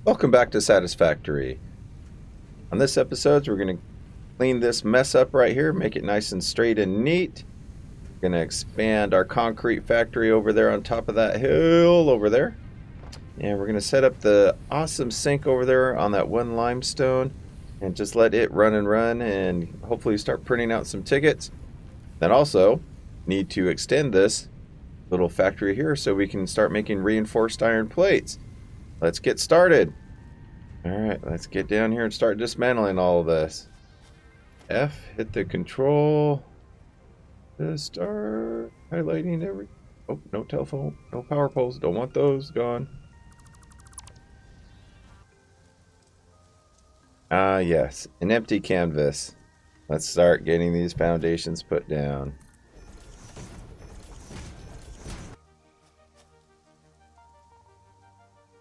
Welcome back to Satisfactory. On this episode, we're going to clean this mess up right here, make it nice and straight and neat. We're going to expand our concrete factory over there on top of that hill over there. And we're going to set up the awesome sink over there on that one limestone and just let it run and hopefully start printing out some tickets. Then also need to extend this little factory here so we can start making reinforced iron plates. Let's get started. All right, let's get down here and start dismantling all of this. F, hit the control. Just start highlighting every... Oh, no telephone, no power poles. Don't want those, gone. Ah, yes, an empty canvas. Let's start getting these foundations put down.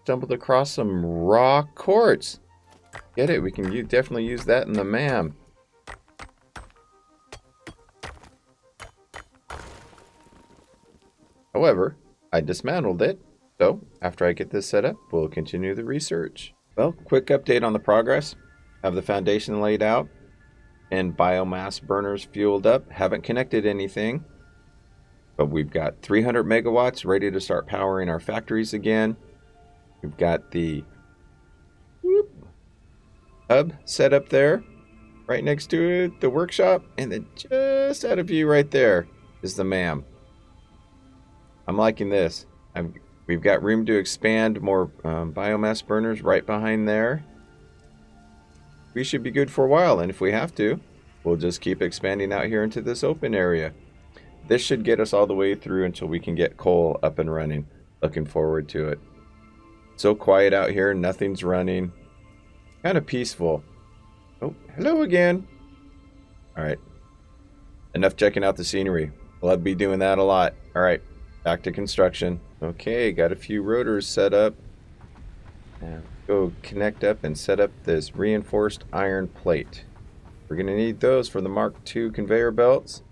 Stumbled across some raw quartz. Get it? We can definitely use that in the MAM. However, I dismantled it, so after I get this set up, we'll continue the research. Well, quick update on the progress. Have the foundation laid out and biomass burners fueled up. Haven't connected anything, but we've got 300 megawatts ready to start powering our factories again. We've got the hub set up there, right next to it, the workshop, and then just out of view right there is the MAM. I'm liking this. We've got room to expand more biomass burners right behind there. We should be good for a while, and if we have to, we'll just keep expanding out here into this open area. This should get us all the way through until we can get coal up and running. Looking forward to it. So quiet out here, nothing's running. Kind of peaceful. Oh, hello again. All right. Enough checking out the scenery. We'll be doing that a lot. All right, back to construction. Okay, got a few rotors set up. Now go connect up and set up this reinforced iron plate. We're going to need those for the Mark II conveyor belts.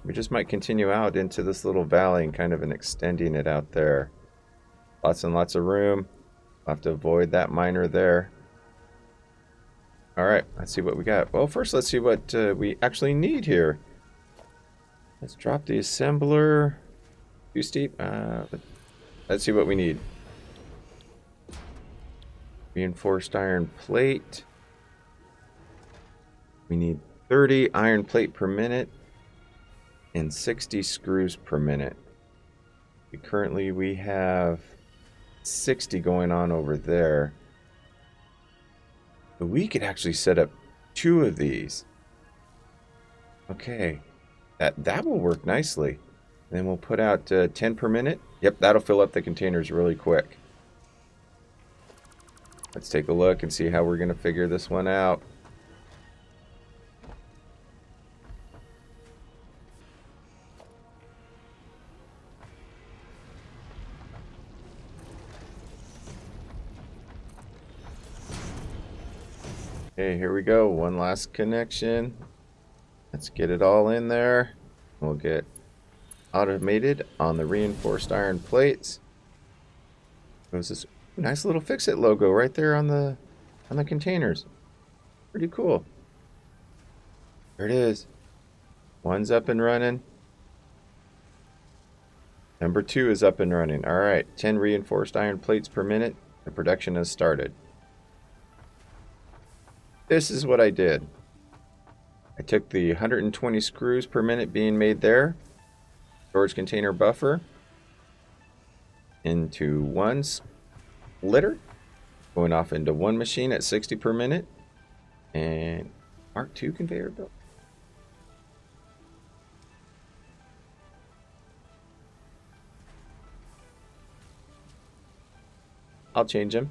We just might continue out into this little valley and kind of extending it out there. Lots and lots of room. I'll have to avoid that miner there. All right, let's see what we got. Well, first let's see what we actually need here. Let's drop the assembler. Too steep. Let's see what we need. Reinforced iron plate. We need 30 iron plate per minute and 60 screws per minute. Currently we have 60 going on over there. But we could actually set up 2 of these. Okay, that will work nicely. And then we'll put out 10 per minute. Yep, that'll fill up the containers really quick. Let's take a look and see how we're going to figure this one out. Okay, here we go. One last connection. Let's get it all in there. We'll get automated on the reinforced iron plates. There's this nice little Fix-It logo right there on the containers. Pretty cool. There it is. One's up and running. Number 2 is up and running. All right, 10 reinforced iron plates per minute. The production has started. This is what I did. I took the 120 screws per minute being made there, storage container buffer, into one splitter, going off into one machine at 60 per minute, and Mark II conveyor belt. I'll change them.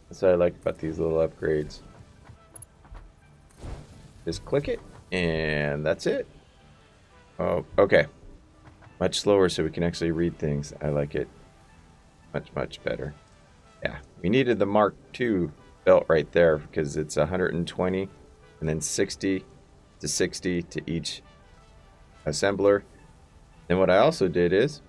That's what I like about these little upgrades. Just click it, and that's it. Oh, okay. Much slower so we can actually read things. I like it. Much better. Yeah, we needed the Mark II belt right there because it's 120 and then 60 to 60 to each assembler. And what I also did is,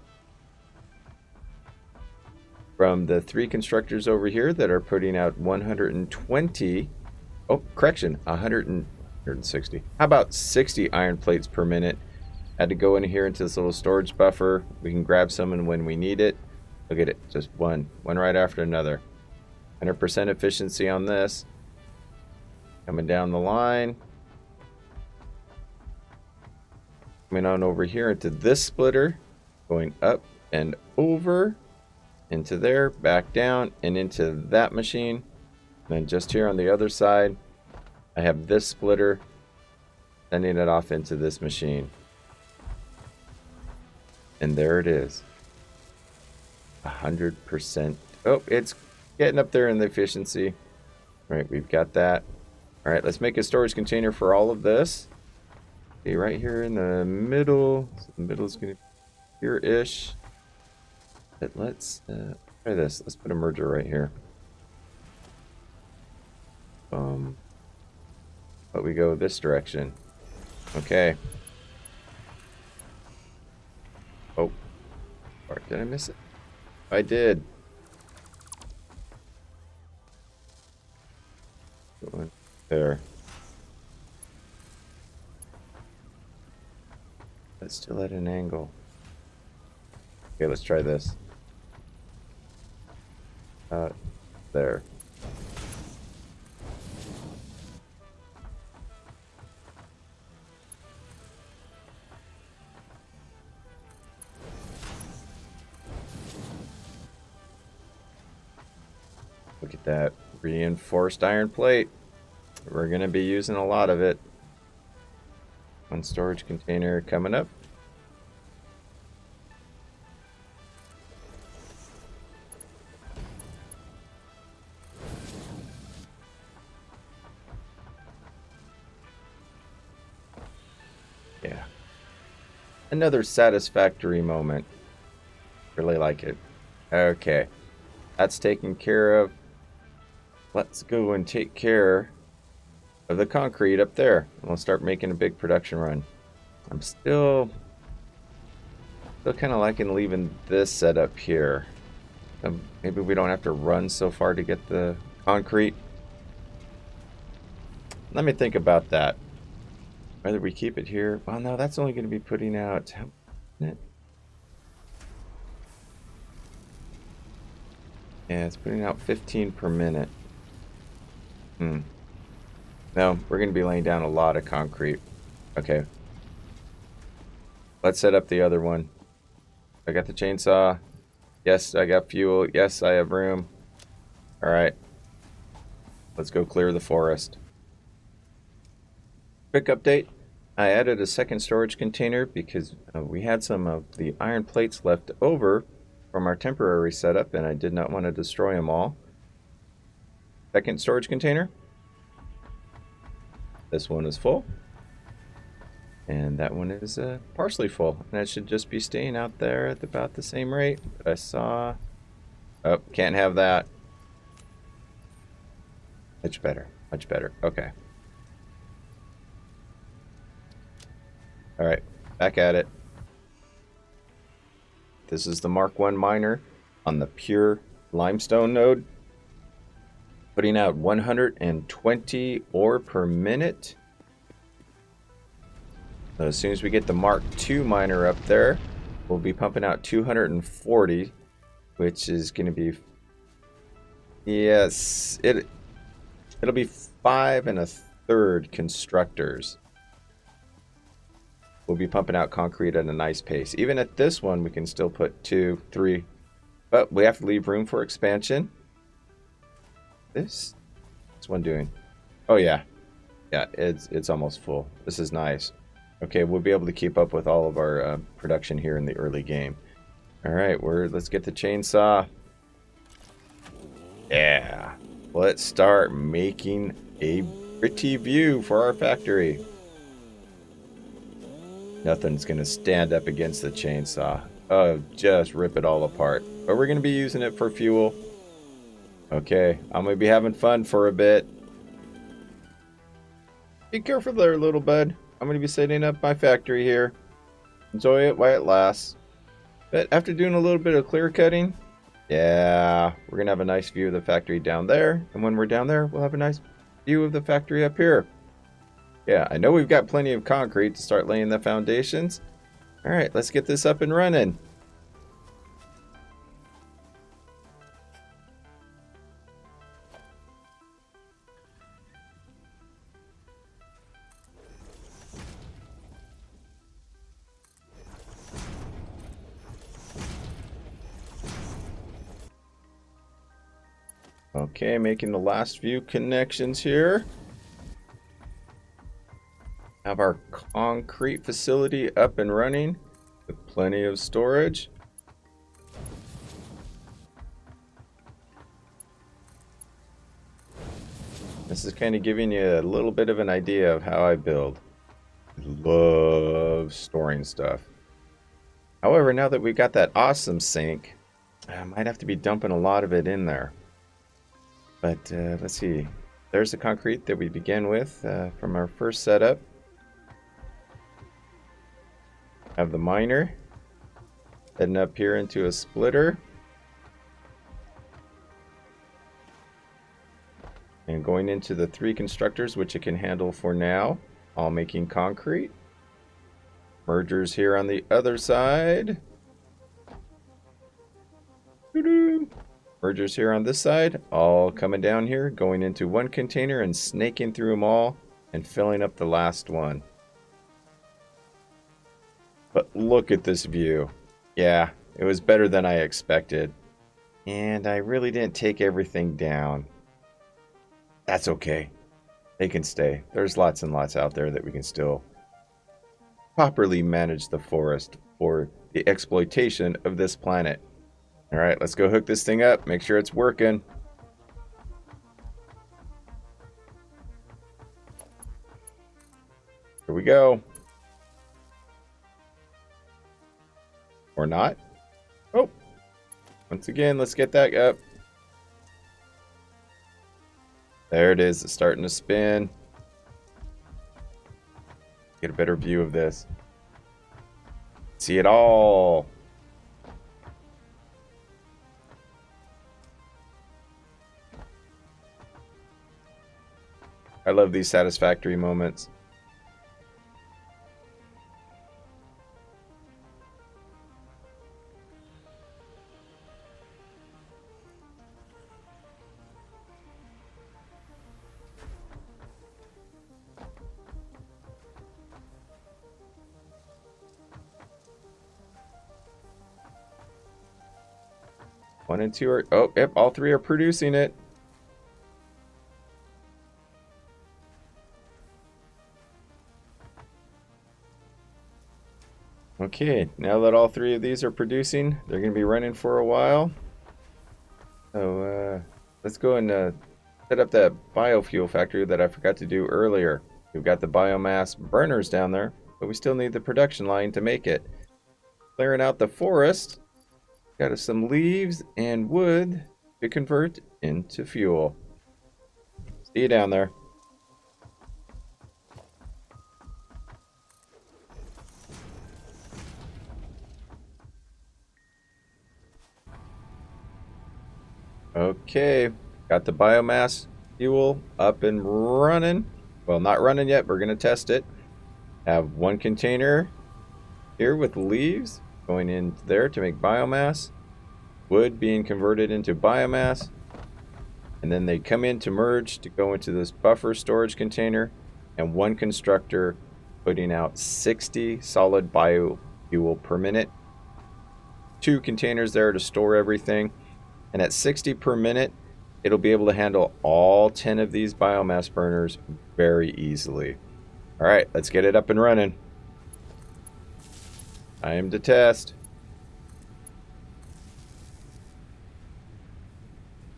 from the 3 constructors over here that are putting out 120, oh, correction, 160. How about 60 iron plates per minute? Had to go in here into this little storage buffer. We can grab some when we need it. Look at it, just one right after another. 100% efficiency on this. Coming down the line. Coming on over here into this splitter. Going up and over. Into there, back down, and into that machine. And then just here on the other side, I have this splitter. Sending it off into this machine. And there it is. 100%. Oh, it's getting up there in the efficiency. All right, we've got that. All right, let's make a storage container for all of this. Okay, right here in the middle. So the middle is going to be here-ish. But let's try this. Let's put a merger right here. But we go this direction. Okay. Oh. Did I miss it? I did. Going there. That's still at an angle. Okay, let's try this. There. Look at that reinforced iron plate. We're going to be using a lot of it. One storage container coming up. Yeah. Another satisfactory moment. Really like it. Okay. That's taken care of. Let's go and take care of the concrete up there. And we'll start making a big production run. I'm still kind of liking leaving this set up here. Maybe we don't have to run so far to get the concrete. Let me think about that. Whether we keep it here. Well, no, that's only going to be putting out... Yeah, it's putting out 15 per minute. No, we're going to be laying down a lot of concrete. Okay. Let's set up the other one. I got the chainsaw. Yes, I got fuel. Yes, I have room. All right. Let's go clear the forest. Quick update. I added a second storage container because we had some of the iron plates left over from our temporary setup, and I did not want to destroy them all. Second storage container. This one is full. And that one is partially full. And it should just be staying out there at about the same rate. But I saw... Oh, can't have that. Much better. Much better. Okay. Alright. Back at it. This is the Mark 1 miner on the pure limestone node. Putting out 120 ore per minute. So as soon as we get the Mark 2 miner up there, we'll be pumping out 240, which is going to be... Yes, it'll be 5 1/3 constructors. We'll be pumping out concrete at a nice pace. Even at this one, we can still put 2, 3, but we have to leave room for expansion. What's one doing? Oh yeah, it's almost full. This is nice. Okay, we'll be able to keep up with all of our production here in the early game. All right, let's get the chainsaw. Yeah, let's start making a pretty view for our factory. Nothing's gonna stand up against the chainsaw. Oh, just rip it all apart. But we're gonna be using it for fuel. Okay, I'm gonna be having fun for a bit. Be careful there, little bud. I'm gonna be setting up my factory here. Enjoy it while it lasts. But after doing a little bit of clear cutting, yeah, we're going to have a nice view of the factory down there. And when we're down there, we'll have a nice view of the factory up here. Yeah, I know we've got plenty of concrete to start laying the foundations. All right, let's get this up and running. Okay, making the last few connections here. Have our concrete facility up and running with plenty of storage. This is kind of giving you a little bit of an idea of how I build. I love storing stuff. However, now that we've got that awesome sink, I might have to be dumping a lot of it in there. But let's see. There's the concrete that we began with from our first setup. Have the miner heading up here into a splitter. And going into the 3 constructors, which it can handle for now, all making concrete. Mergers here on the other side. Doo-doo. Mergers here on this side, all coming down here, going into one container and snaking through them all and filling up the last one. But look at this view. Yeah, it was better than I expected. And I really didn't take everything down. That's okay. They can stay. There's lots and lots out there that we can still properly manage the forest for the exploitation of this planet. All right, let's go hook this thing up. Make sure it's working. Here we go. Or not. Oh, once again, let's get that up. There it is. It's starting to spin. Get a better view of this. See it all. I love these satisfactory moments. One and two are, oh, yep, all 3 are producing it. Okay, now that all 3 of these are producing, they're going to be running for a while. So let's go and set up that biofuel factory that I forgot to do earlier. We've got the biomass burners down there, but we still need the production line to make it. Clearing out the forest. Got us some leaves and wood to convert into fuel. See you down there. Okay, got the biomass fuel up and running. Well, not running yet. We're going to test it. Have one container here with leaves going in there to make biomass. Wood being converted into biomass. And then they come in to merge to go into this buffer storage container. And one constructor putting out 60 solid biofuel per minute. 2 containers there to store everything. And at 60 per minute, it'll be able to handle all 10 of these biomass burners very easily. All right, let's get it up and running. Time to test.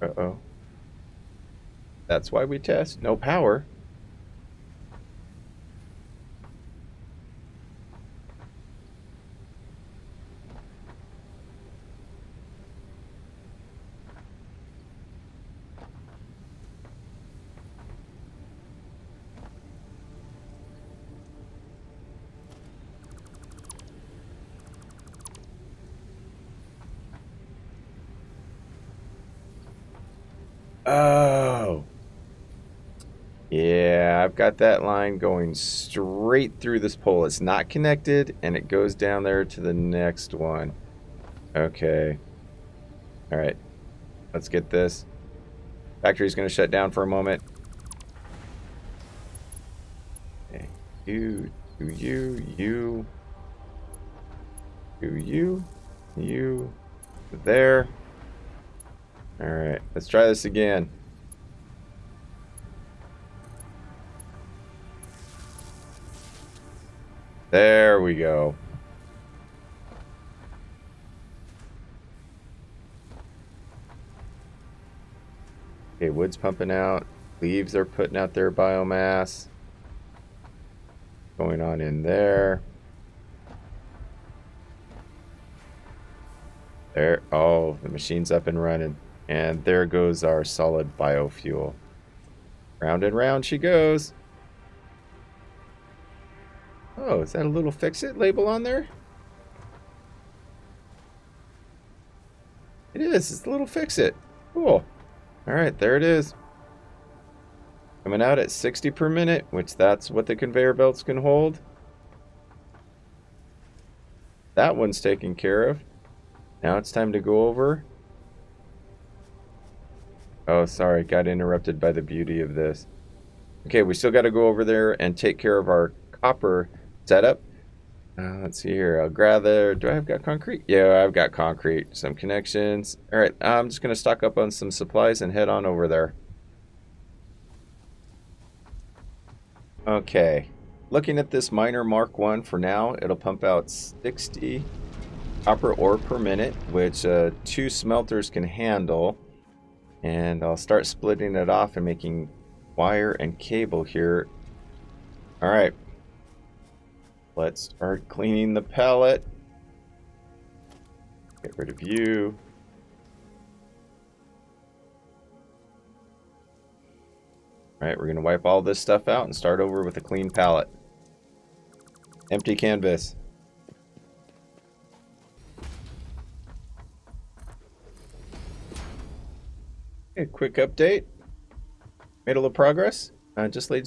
Uh-oh. That's why we test. No power. Oh. Yeah, I've got that line going straight through this pole. It's not connected, and it goes down there to the next one. Okay. All right. Let's get this. Factory's going to shut down for a moment. Okay. You, there. All right. Let's try this again. There we go. Okay, wood's pumping out. Leaves are putting out their biomass. Going on in there. There. Oh, the machine's up and running. And there goes our solid biofuel. Round and round she goes. Oh, is that a little fix-it label on there? It is. It's a little fix-it. Cool. All right, there it is. Coming out at 60 per minute, which that's what the conveyor belts can hold. That one's taken care of. Now it's time to go over. Oh, sorry. Got interrupted by the beauty of this. Okay, we still got to go over there and take care of our copper setup. Let's see here. I'll gather. Do I have got concrete? Yeah, I've got concrete. Some connections. All right, I'm just going to stock up on some supplies and head on over there. Okay. Looking at this miner Mark 1 for now, it'll pump out 60 copper ore per minute, which 2 smelters can handle. And I'll start splitting it off and making wire and cable here. All right. Let's start cleaning the pallet. Get rid of you. All right, we're going to wipe all this stuff out and start over with a clean pallet. Empty canvas. Okay, quick update. Made a little progress. Just laid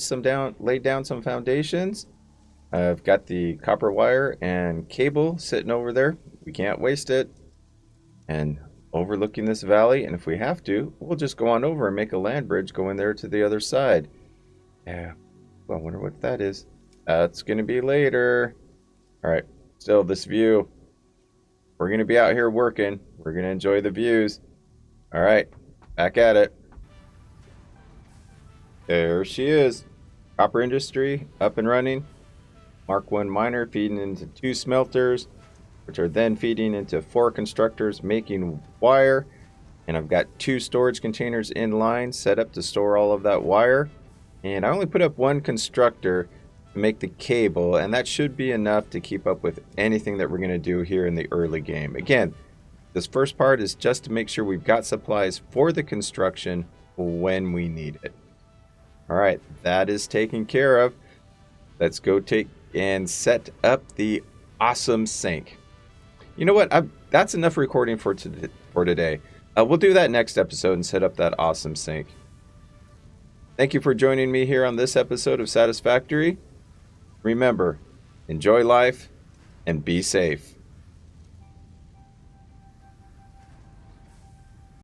down some foundations. I've got the copper wire and cable sitting over there. We can't waste it. And overlooking this valley, and if we have to, we'll just go on over and make a land bridge going there to the other side. Yeah, well, I wonder what that is. That's going to be later. All right, still this view. We're going to be out here working. We're going to enjoy the views. All right, back at it. There she is. Copper industry up and running. Mark 1 miner feeding into 2 smelters, which are then feeding into 4 constructors making wire. And I've got 2 storage containers in line set up to store all of that wire. And I only put up 1 constructor to make the cable, and that should be enough to keep up with anything that we're going to do here in the early game. Again, this first part is just to make sure we've got supplies for the construction when we need it. All right, that is taken care of. Let's go take and set up the awesome sink. You know what? That's enough recording for today. We'll do that next episode and set up that awesome sink. Thank you for joining me here on this episode of Satisfactory. Remember, enjoy life and be safe.